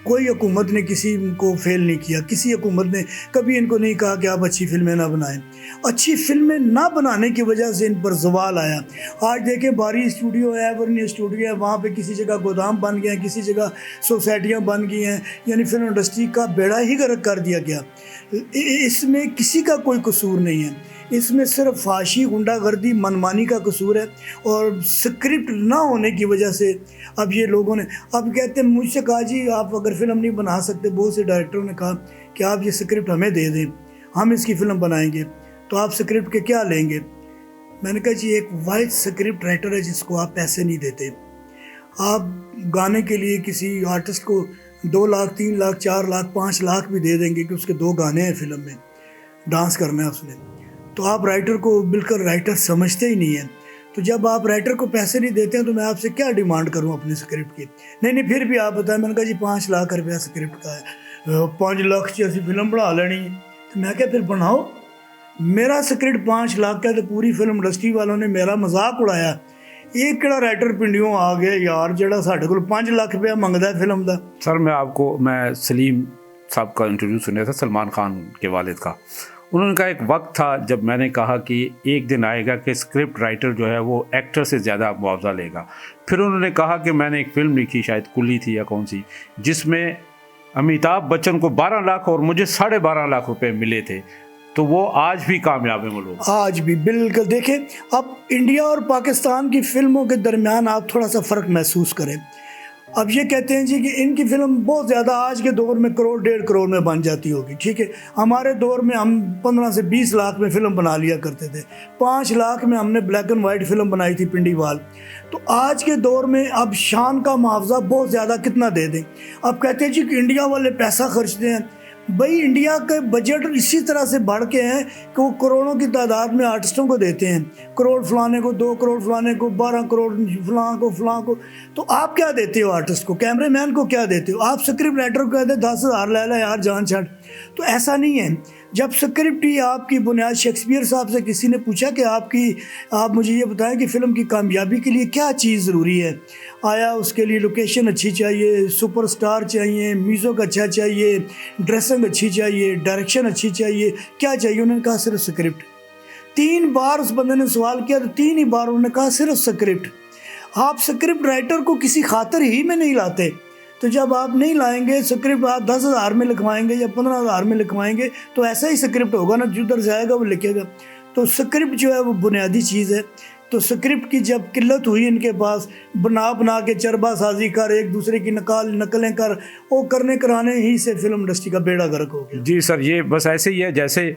کوئی حکومت نے کسی کو فیل نہیں کیا. کسی حکومت نے کبھی ان کو نہیں کہا کہ آپ اچھی فلمیں نہ بنائیں. اچھی فلمیں نہ بنانے کی وجہ سے ان پر زوال آیا. آج دیکھیں باری اسٹوڈیو ہے، ایورنی اسٹوڈیو ہے، وہاں پہ کسی جگہ گودام بن گئے ہیں، کسی جگہ سوسائٹیاں بن گئی ہیں. یعنی فلم انڈسٹری کا بیڑا ہی غرق کر دیا گیا. اس میں کسی کا کوئی قصور نہیں ہے. اس میں صرف فحاشی، غنڈہ گردی، منمانی کا قصور ہے. اور سکرپٹ نہ ہونے کی وجہ سے اب یہ لوگوں نے اب کہتے ہیں، مجھ سے کہا جی آپ اگر فلم نہیں بنا سکتے، بہت سے ڈائریکٹروں نے کہا کہ آپ یہ سکرپٹ ہمیں دے دیں، ہم اس کی فلم بنائیں گے. تو آپ سکرپٹ کے کیا لیں گے؟ میں نے کہا جی ایک واحد سکرپٹ رائٹر ہے جس کو آپ پیسے نہیں دیتے. آپ گانے کے لیے کسی آرٹسٹ کو 2 لاکھ 3 لاکھ 4 لاکھ 5 لاکھ بھی دے دیں گے کہ اس کے 2 گانے ہیں فلم میں، ڈانس کرنا ہے اس نے. تو آپ رائٹر کو بالکل رائٹر سمجھتے ہی نہیں ہیں. تو جب آپ رائٹر کو پیسے نہیں دیتے ہیں تو میں آپ سے کیا ڈیمانڈ کروں اپنی سکرپٹ کی؟ نہیں پھر بھی آپ بتائیں. میں نے کہا جی 5 لاکھ روپیہ سکرپٹ کا ہے، 5 لاکھ سے ایسی فلم بنا لینی ہے. تو میں کہا پھر بناؤ. میرا سکرپٹ 5 لاکھ کا، تو پوری فلم انڈسٹری والوں نے میرا مذاق اڑایا. ایک کڑا رائٹر پنڈیوں آ گئے یار جڑا ساڈے کول 5 لاکھ روپیہ منگدا ہے فلم دا. سر میں سلیم صاحب کا انٹرویو سنیا تھا، سلمان خان کے والد کا. انہوں نے کہا ایک وقت تھا جب میں نے کہا کہ ایک دن آئے گا کہ اسکرپٹ رائٹر جو ہے وہ ایکٹر سے زیادہ معاوضہ لے گا. پھر انہوں نے کہا کہ میں نے ایک فلم لکھی، شاید کلی تھی یا کون سی، جس میں امیتابھ بچن کو 12 لاکھ اور مجھے 12.5 لاکھ روپے ملے تھے. تو وہ آج بھی کامیاب ہیں وہ لوگ. آج بھی بالکل. دیکھیں اب انڈیا اور پاکستان کی فلموں کے درمیان آپ تھوڑا سا فرق محسوس کریں. اب یہ کہتے ہیں جی کہ ان کی فلم بہت زیادہ آج کے دور میں 1 کروڑ 1.5 کروڑ میں بن جاتی ہوگی. ٹھیک ہے، ہمارے دور میں ہم 15 سے 20 لاکھ میں فلم بنا لیا کرتے تھے. 5 لاکھ میں ہم نے بلیک اینڈ وائٹ فلم بنائی تھی پنڈی وال. تو آج کے دور میں اب شان کا معاوضہ بہت زیادہ کتنا دے دیں. اب کہتے ہیں جی کہ انڈیا والے پیسہ خرچتے ہیں. بھائی انڈیا کے بجٹ اسی طرح سے بڑھ کے ہیں کہ وہ کروڑوں کی تعداد میں آرٹسٹوں کو دیتے ہیں. کروڑ فلانے کو، 2 کروڑ فلانے کو، 12 کروڑ فلاں کو. تو آپ کیا دیتے ہو آرٹسٹ کو؟ کیمرے مین کو کیا دیتے ہو؟ آپ سکرپٹ رائٹر کو کہتے ہیں 10,000 لے لے یار جان چھڑ. تو ایسا نہیں ہے. جب سکرپٹ ہی آپ کی بنیاد، شیکسپیئر صاحب سے کسی نے پوچھا کہ آپ مجھے یہ بتائیں کہ فلم کی کامیابی کے لیے کیا چیز ضروری ہے؟ آیا اس کے لیے لوکیشن اچھی چاہیے، سپر سٹار چاہیے، میوزک اچھا چاہیے، ڈریسنگ اچھی چاہیے، ڈائریکشن اچھی چاہیے، کیا چاہیے؟ انہوں نے کہا صرف سکرپٹ. 3 بار اس بندے نے سوال کیا تو 3 ہی بار انہوں نے کہا صرف سکرپٹ. آپ سکرپٹ رائٹر کو کسی خاطر ہی میں نہیں لاتے. تو جب آپ نہیں لائیں گے سکرپٹ، آپ 10,000 میں لکھوائیں گے یا 15,000 میں لکھوائیں گے تو ایسا ہی سکرپٹ ہوگا نا، جدھر سے آئے گا وہ لکھے گا. تو سکرپٹ جو ہے وہ بنیادی چیز ہے. تو سکرپٹ کی جب قلت ہوئی ان کے پاس، بنا کے چربا سازی کر، ایک دوسرے کی نقلیں کر، وہ کرنے کرانے ہی سے فلم انڈسٹری کا بیڑا غرق ہو گیا. جی سر، یہ بس ایسے ہی ہے جیسے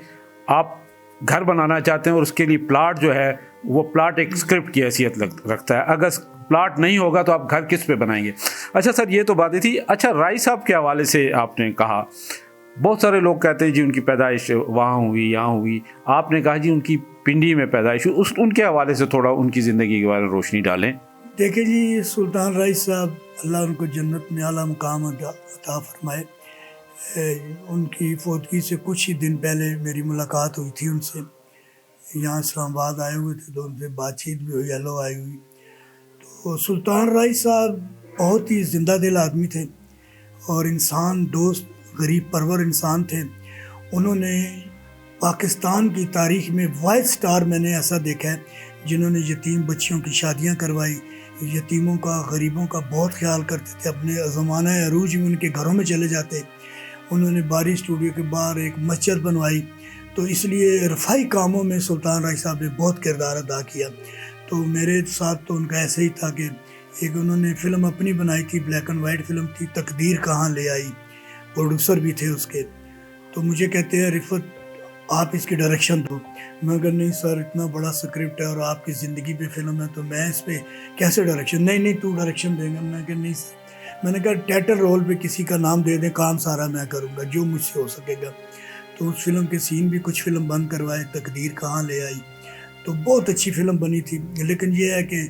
آپ گھر بنانا چاہتے ہیں اور اس کے لیے پلاٹ جو ہے وہ پلاٹ ایک اسکرپٹ کی حیثیت رکھتا ہے. اگر پلاٹ نہیں ہوگا تو آپ گھر کس پہ بنائیں گے؟ اچھا سر، یہ تو باتیں تھی. اچھا، رائی صاحب کے حوالے سے آپ نے کہا، بہت سارے لوگ کہتے ہیں جی ان کی پیدائش وہاں ہوئی یہاں ہوئی. آپ نے کہا جی ان کی پنڈی میں پیدائش ہوئی. ان کے حوالے سے تھوڑا ان کی زندگی کے بارے میں روشنی ڈالیں. دیکھیں جی، سلطان رائی صاحب اللہ ان کو جنت میں اعلیٰ مقام عطا فرمائے. ان کی فوتگی سے کچھ ہی دن پہلے میری ملاقات ہوئی تھی ان سے. یہاں اسلام آباد آئے ہوئے تھے تو ان سے بات چیت بھی ہوئی، ہیلو آئی ہوئی. تو سلطان رائی صاحب بہت ہی زندہ دل آدمی تھے اور انسان دوست، غریب پرور انسان تھے. انہوں نے پاکستان کی تاریخ میں واحد سٹار میں نے ایسا دیکھا ہے جنہوں نے یتیم بچیوں کی شادیاں کروائی، یتیموں کا، غریبوں کا بہت خیال کرتے تھے، اپنے زمانہ عروج میں ان کے گھروں میں چلے جاتے۔ انہوں نے باری اسٹوڈیو کے باہر ایک مسجد بنوائی، تو اس لیے رفائی کاموں میں سلطان رائی صاحب نے بہت کردار ادا کیا۔ تو میرے ساتھ تو ان کا ایسے ہی تھا کہ ایک انہوں نے فلم اپنی بنائی تھی، بلیک اینڈ وائٹ فلم تھی، تقدیر کہاں لے آئی، پروڈیوسر بھی تھے اس کے۔ تو مجھے کہتے ہیں رفت آپ اس کی ڈائریکشن دو۔ میں کہا نہیں سر، اتنا بڑا سکرپٹ ہے اور آپ کی زندگی پہ فلم ہے، تو میں اس پہ کیسے ڈائریکشن؟ نہیں تو ڈائریکشن دیں گا۔ میں کہا نہیں سر، میں نے کہا ٹائٹل رول پہ کسی کا نام دے دیں، کام سارا میں کروں گا جو مجھ سے ہو سکے گا۔ تو اس فلم کے سین بھی کچھ فلم بند کروائے، تقدیر کہاں لے آئی، تو بہت اچھی فلم بنی تھی۔ لیکن یہ ہے کہ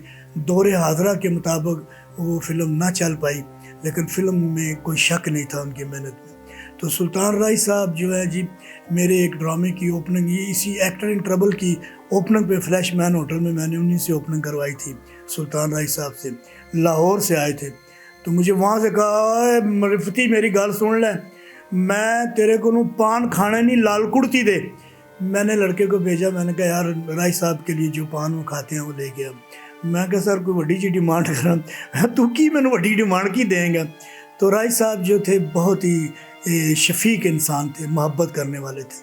دور حاضرہ کے مطابق وہ فلم نہ چل پائی، لیکن فلم میں کوئی شک نہیں تھا ان کی محنت میں۔ تو سلطان رائی صاحب جو ہے جی، میرے ایک ڈرامے کی اوپننگ، یہ اسی ایکٹر ان ٹربل کی اوپننگ پہ فلیش مین ہوٹل میں میں نے انہیں سے اوپننگ کروائی تھی، سلطان رائی صاحب سے، لاہور سے آئے تھے۔ تو مجھے وہاں سے کہا رفتی میری گل سن لیں، میں تیرے کو پان کھانے نہیں لال کڑتی دے۔ میں نے لڑکے کو بھیجا، میں نے کہا یار رائی صاحب کے لیے جو پان وہ کھاتے ہیں وہ لے کے آ۔ میں کہا سر کوئی وڈی جی ڈیمانڈ کرا، تو کی میں نے وڈی ڈیمانڈ کی دیں گا۔ تو رائی صاحب جو تھے بہت ہی شفیق انسان تھے، محبت کرنے والے تھے۔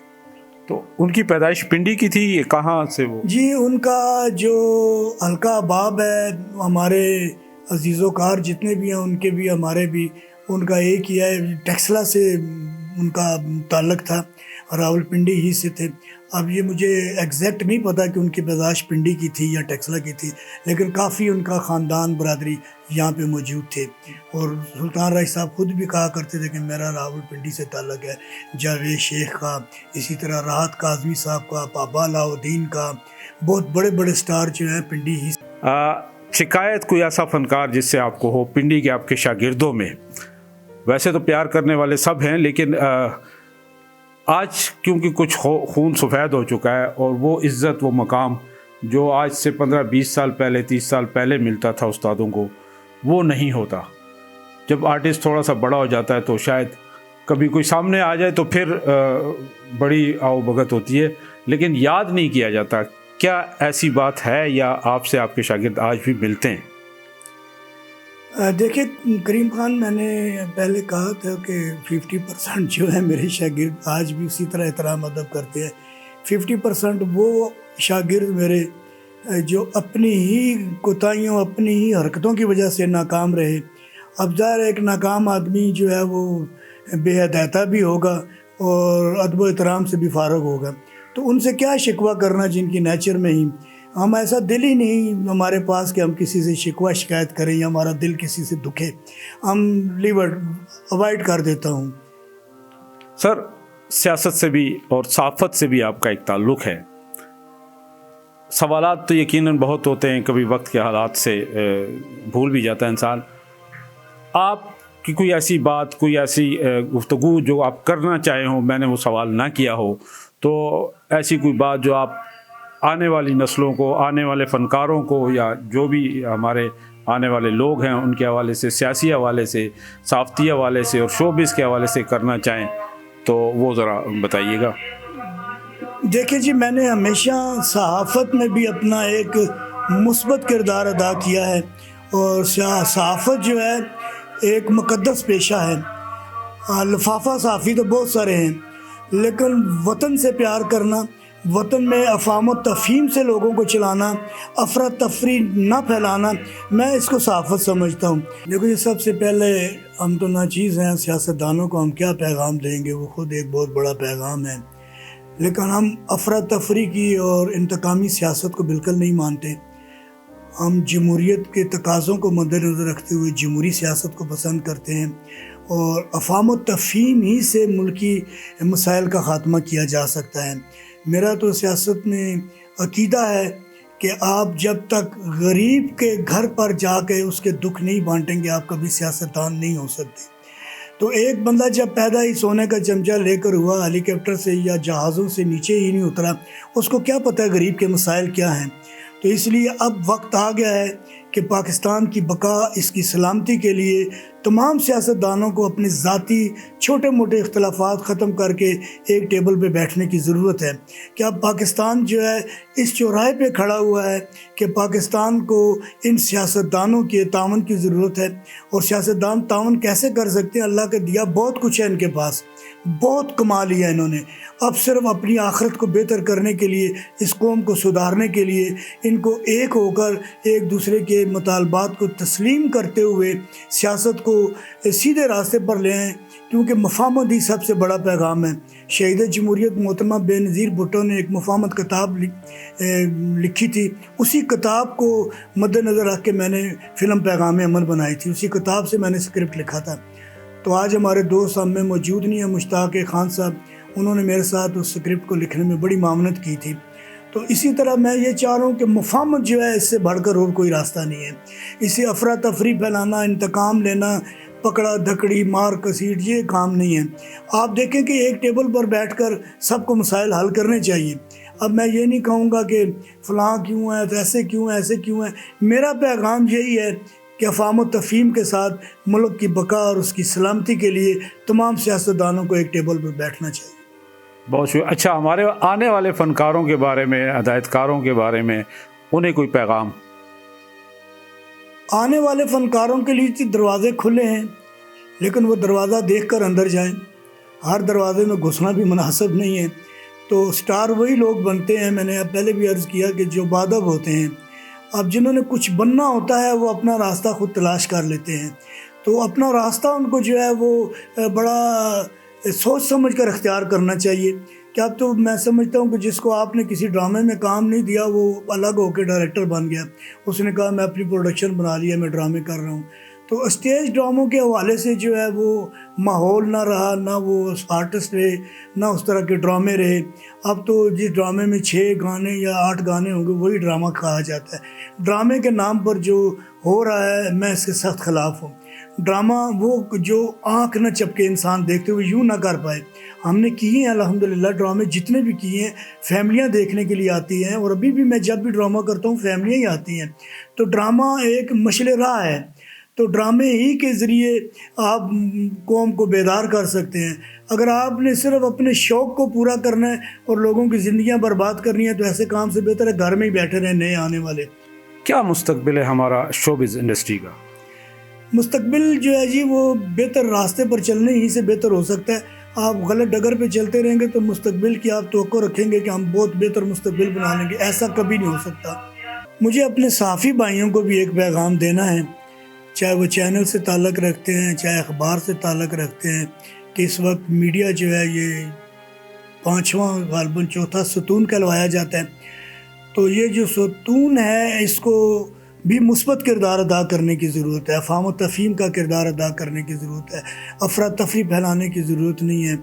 تو ان کی پیدائش پنڈی کی تھی، یہ کہاں سے وہ؟ جی ان کا جو حلقہ باب ہے، ہمارے عزیز و کار جتنے بھی ہیں ان کے بھی ہمارے بھی، ان کا ایک ہی ہے، ٹیکسلا سے ان کا تعلق تھا، راول پنڈی ہی سے تھے۔ اب یہ مجھے ایگزیکٹ نہیں پتا کہ ان کی پیدائش پنڈی کی تھی یا ٹیکسلا کی تھی، لیکن کافی ان کا خاندان برادری یہاں پہ موجود تھے۔ اور سلطان رائی صاحب خود بھی کہا کرتے تھے کہ میرا راول پنڈی سے تعلق ہے، جاوید شیخ کا، اسی طرح راحت کاظمی صاحب کا، پابا علاؤدین کا، بہت بڑے بڑے سٹار جو ہیں پنڈی ہی سے۔ شکایت کوئی ایسا فنکار جس سے آپ کو ہو پنڈی کے آپ کے شاگردوں میں؟ ویسے تو پیار کرنے والے سب ہیں، لیکن آج کیونکہ کچھ خون سفید ہو چکا ہے، اور وہ عزت، وہ مقام جو آج سے 15-20 سال پہلے، 30 سال پہلے ملتا تھا استادوں کو، وہ نہیں ہوتا۔ جب آرٹسٹ تھوڑا سا بڑا ہو جاتا ہے تو شاید کبھی کوئی سامنے آ جائے تو پھر بڑی آؤ بھگت ہوتی ہے، لیکن یاد نہیں کیا جاتا۔ کیا ایسی بات ہے یا آپ سے آپ کے شاگرد آج بھی ملتے ہیں؟ دیکھیں کریم خان، میں نے پہلے کہا تھا کہ 50% جو ہے میرے شاگرد آج بھی اسی طرح احترام ادب کرتے ہیں۔ 50% وہ شاگرد میرے جو اپنی ہی کوتاہیوں، اپنی ہی حرکتوں کی وجہ سے ناکام رہے۔ اب ظاہر ہے ایک ناکام آدمی جو ہے وہ بے ہدایتہ بھی ہوگا اور ادب و احترام سے بھی فارغ ہوگا، تو ان سے کیا شکوہ کرنا جن کی نیچر میں ہی ہم، ایسا دل ہی نہیں ہمارے پاس کہ ہم کسی سے شکوہ شکایت کریں یا ہمارا دل کسی سے دکھے، ہم اوائڈ کر دیتا ہوں۔ سر، سیاست سے بھی اور صحافت سے بھی آپ کا ایک تعلق ہے۔ سوالات تو یقیناً بہت ہوتے ہیں، کبھی وقت کے حالات سے بھول بھی جاتا ہے انسان۔ آپ کی کوئی ایسی بات، کوئی ایسی گفتگو جو آپ کرنا چاہے ہوں، میں نے وہ سوال نہ کیا ہو، تو ایسی کوئی بات جو آپ آنے والی نسلوں کو، آنے والے فنکاروں کو، یا جو بھی ہمارے آنے والے لوگ ہیں ان کے حوالے سے، سیاسی حوالے سے، صحافتی حوالے سے اور شوبز کے حوالے سے کرنا چاہیں تو وہ ذرا بتائیے گا۔ دیکھیں جی، میں نے ہمیشہ صحافت میں بھی اپنا ایک مثبت کردار ادا کیا ہے، اور صحافت جو ہے ایک مقدس پیشہ ہے۔ لفافہ صحافی تو بہت سارے ہیں، لیکن وطن سے پیار کرنا، وطن میں افہام و تفہیم سے لوگوں کو چلانا، افراتفری نہ پھیلانا، میں اس کو صحافت سمجھتا ہوں۔ دیکھو یہ سب سے پہلے ہم تو ناچیز ہیں، سیاستدانوں کو ہم کیا پیغام دیں گے، وہ خود ایک بہت بڑا پیغام ہے، لیکن ہم افراتفری کی اور انتقامی سیاست کو بالکل نہیں مانتے۔ ہم جمہوریت کے تقاضوں کو مد نظر رکھتے ہوئے جمہوری سیاست کو پسند کرتے ہیں، اور افہام و تفہیم ہی سے ملکی مسائل کا خاتمہ کیا جا سکتا ہے۔ میرا تو سیاست میں عقیدہ ہے کہ آپ جب تک غریب کے گھر پر جا کے اس کے دکھ نہیں بانٹیں گے، آپ کبھی سیاستدان نہیں ہو سکتے۔ تو ایک بندہ جب پیدا ہی سونے کا چمچہ لے کر ہوا، ہیلی کاپٹر سے یا جہازوں سے نیچے ہی نہیں اترا، اس کو کیا پتہ غریب کے مسائل کیا ہیں۔ تو اس لیے اب وقت آ گیا ہے کہ پاکستان کی بقا، اس کی سلامتی کے لیے تمام سیاستدانوں کو اپنے ذاتی چھوٹے موٹے اختلافات ختم کر کے ایک ٹیبل پہ بیٹھنے کی ضرورت ہے کہ اب پاکستان جو ہے اس چوراہے پہ کھڑا ہوا ہے کہ پاکستان کو ان سیاستدانوں کے تعاون کی ضرورت ہے۔ اور سیاستدان تعاون کیسے کر سکتے ہیں؟ اللہ کا دیا بہت کچھ ہے ان کے پاس، بہت کما لیا انہوں نے، اب صرف اپنی آخرت کو بہتر کرنے کے لیے، اس قوم کو سدھارنے کے لیے ان کو ایک ہو کر ایک دوسرے کے مطالبات کو تسلیم کرتے ہوئے سیاست کو سیدھے راستے پر لے آئیں، کیونکہ مفاہمت ہی سب سے بڑا پیغام ہے۔ شہید جمہوریت محترمہ بے نظیر بھٹو نے ایک مفاہمت کتاب لکھی تھی، اسی کتاب کو مد نظر رکھ کے میں نے فلم پیغام امن بنائی تھی، اسی کتاب سے میں نے اسکرپٹ لکھا تھا۔ تو آج ہمارے دوست ہم میں موجود نہیں ہیں، مشتاق خان صاحب، انہوں نے میرے ساتھ اس اسکرپٹ کو لکھنے میں بڑی معاونت کی تھی۔ تو اسی طرح میں یہ چاہ رہا ہوں کہ مفاہمت جو ہے اس سے بڑھ کر اور کوئی راستہ نہیں ہے، اسے افراتفری پھیلانا، انتقام لینا، پکڑا دھکڑی، مار کسیٹ، یہ کام نہیں ہے۔ آپ دیکھیں کہ ایک ٹیبل پر بیٹھ کر سب کو مسائل حل کرنے چاہیے۔ اب میں یہ نہیں کہوں گا کہ فلاں کیوں ہے، ایسے کیوں ہے، ایسے کیوں ہے، میرا پیغام یہی ہے کہ افہام و تفہیم کے ساتھ ملک کی بقا اور اس کی سلامتی کے لیے تمام سیاستدانوں کو ایک ٹیبل پر بیٹھنا چاہیے۔ بہت شکریہ۔ اچھا، ہمارے آنے والے فنکاروں کے بارے میں، ہدایت کاروں کے بارے میں انہیں کوئی پیغام؟ آنے والے فنکاروں کے لیے دروازے کھلے ہیں، لیکن وہ دروازہ دیکھ کر اندر جائیں، ہر دروازے میں گھسنا بھی مناسب نہیں ہے۔ تو سٹار وہی لوگ بنتے ہیں، میں نے پہلے بھی عرض کیا، کہ جو بادب ہوتے ہیں۔ اب جنہوں نے کچھ بننا ہوتا ہے وہ اپنا راستہ خود تلاش کر لیتے ہیں، تو اپنا راستہ ان کو جو ہے وہ بڑا سوچ سمجھ کر اختیار کرنا چاہیے۔ کہ اب تو میں سمجھتا ہوں کہ جس کو آپ نے کسی ڈرامے میں کام نہیں دیا وہ الگ ہو کے ڈائریکٹر بن گیا، اس نے کہا میں اپنی پروڈکشن بنا لیا، میں ڈرامے کر رہا ہوں۔ تو اسٹیج ڈراموں کے حوالے سے جو ہے وہ ماحول نہ رہا، نہ وہ آرٹسٹ رہے، نہ اس طرح کے ڈرامے رہے۔ اب تو جس ڈرامے میں 6 گانے یا 8 گانے ہوں گے وہی ڈرامہ کہا جاتا ہے۔ ڈرامے کے نام پر جو ہو رہا ہے میں اس کے سخت خلاف ہوں۔ ڈرامہ وہ جو آنکھ نہ چپکے انسان دیکھتے ہوئے یوں نہ کر پائے۔ ہم نے کیے ہیں الحمدللہ، ڈرامے جتنے بھی کیے ہیں فیملیاں دیکھنے کے لیے آتی ہیں، اور ابھی بھی میں جب بھی ڈرامہ کرتا ہوں فیملیاں ہی آتی ہیں۔ تو ڈرامہ ایک مشعل راہ ہے، تو ڈرامے ہی کے ذریعے آپ قوم کو بیدار کر سکتے ہیں۔ اگر آپ نے صرف اپنے شوق کو پورا کرنا ہے اور لوگوں کی زندگیاں برباد کرنی ہے تو ایسے کام سے بہتر ہے گھر میں ہی بیٹھے رہیں نئے آنے والے۔ کیا مستقبل ہے ہمارا شوبز انڈسٹری کا؟ مستقبل جو ہے جی وہ بہتر راستے پر چلنے ہی سے بہتر ہو سکتا ہے۔ آپ غلط ڈگر پہ چلتے رہیں گے تو مستقبل کی آپ توقع رکھیں گے کہ ہم بہت بہتر مستقبل بنا لیں گے، ایسا کبھی نہیں ہو سکتا۔ مجھے اپنے صحافی بھائیوں کو بھی ایک پیغام دینا ہے، چاہے وہ چینل سے تعلق رکھتے ہیں، چاہے اخبار سے تعلق رکھتے ہیں، کہ اس وقت میڈیا جو ہے یہ 5واں غالباً 4تھا ستون کہلوایا جاتا ہے۔ تو یہ جو ستون ہے اس کو بھی مثبت کردار ادا کرنے کی ضرورت ہے، افہام و تفہیم کا کردار ادا کرنے کی ضرورت ہے، افراتفری پھیلانے کی ضرورت نہیں ہے۔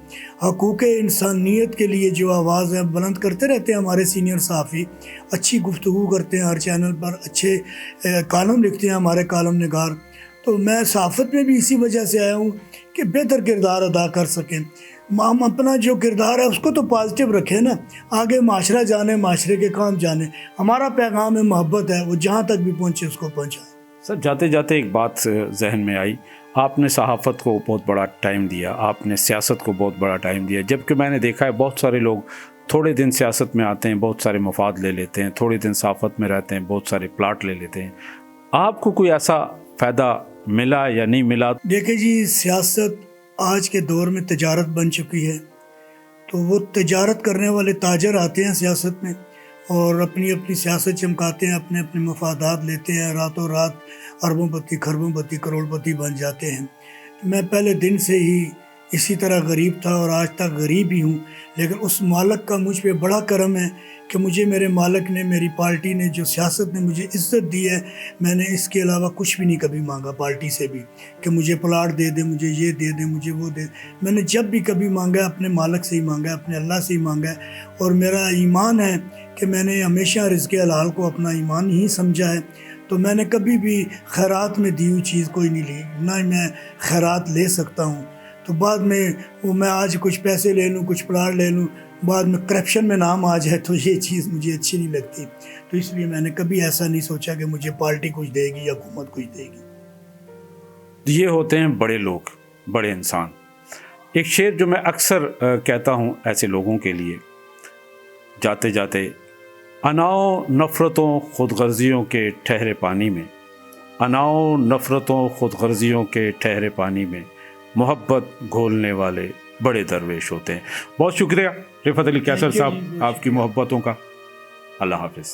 حقوق انسانیت کے لیے جو آواز ہے بلند کرتے رہتے ہیں ہمارے سینئر صحافی، اچھی گفتگو کرتے ہیں ہر چینل پر، اچھے کالم لکھتے ہیں ہمارے کالم نگار۔ تو میں صحافت میں بھی اسی وجہ سے آیا ہوں کہ بہتر کردار ادا کر سکیں۔ ہم اپنا جو کردار ہے اس کو تو پازیٹیو رکھیں نا، آگے معاشرہ جانے، معاشرے کے کام جانے۔ ہمارا پیغام ہے محبت ہے، وہ جہاں تک بھی پہنچے اس کو پہنچائیں۔ سر، جاتے جاتے ایک بات ذہن میں آئی، آپ نے صحافت کو بہت بڑا ٹائم دیا، آپ نے سیاست کو بہت بڑا ٹائم دیا، جبکہ میں نے دیکھا ہے بہت سارے لوگ تھوڑے دن سیاست میں آتے ہیں، بہت سارے مفاد لے لیتے ہیں، تھوڑے دن صحافت میں رہتے ہیں، بہت سارے پلاٹ لے لیتے ہیں۔ آپ کو کوئی ایسا فائدہ ملا یا نہیں ملا؟ دیکھیں جی، سیاست آج کے دور میں تجارت بن چکی ہے، تو وہ تجارت کرنے والے تاجر آتے ہیں سیاست میں اور اپنی اپنی سیاست چمکاتے ہیں، اپنے اپنے مفادات لیتے ہیں، راتوں رات اربوں پتی، کھربوں پتی، کروڑ پتی بن جاتے ہیں۔ میں پہلے دن سے ہی اسی طرح غریب تھا اور آج تک غریب ہی ہوں، لیکن اس مالک کا مجھ پہ بڑا کرم ہے کہ مجھے میرے مالک نے، میری پارٹی نے، جو سیاست نے مجھے عزت دی ہے، میں نے اس کے علاوہ کچھ بھی نہیں کبھی مانگا پارٹی سے بھی، کہ مجھے پلاٹ دے دے، مجھے یہ دے دے، مجھے وہ دے۔ میں نے جب بھی کبھی مانگا اپنے مالک سے ہی مانگا، اپنے اللہ سے ہی مانگا ہے، اور میرا ایمان ہے کہ میں نے ہمیشہ رزق حلال کو اپنا ایمان ہی سمجھا ہے۔ تو میں نے کبھی بھی خیرات میں دی ہوئی چیز کوئی نہیں لی، نہ میں خیرات لے سکتا ہوں۔ تو بعد میں وہ میں آج کچھ پیسے لے لوں، کچھ پلاٹ لے لوں، بعد میں کرپشن میں نام آ جائے تو یہ چیز مجھے اچھی نہیں لگتی. تو اس لیے میں نے کبھی ایسا نہیں سوچا کہ مجھے پارٹی کچھ دے گی یا حکومت کچھ دے گی. یہ ہوتے ہیں بڑے لوگ، بڑے انسان. ایک شعر جو میں اکثر کہتا ہوں ایسے لوگوں کے لیے جاتے جاتے: اناؤ نفرتوں خود غرضیوں کے ٹھہرے پانی میں، اناؤ نفرتوں خود غرضیوں کے ٹھہرے پانی میں، محبت گھولنے والے بڑے درویش ہوتے ہیں. بہت شکریہ رفعت علی قیصر صاحب آپ کی محبتوں کا. اللہ حافظ.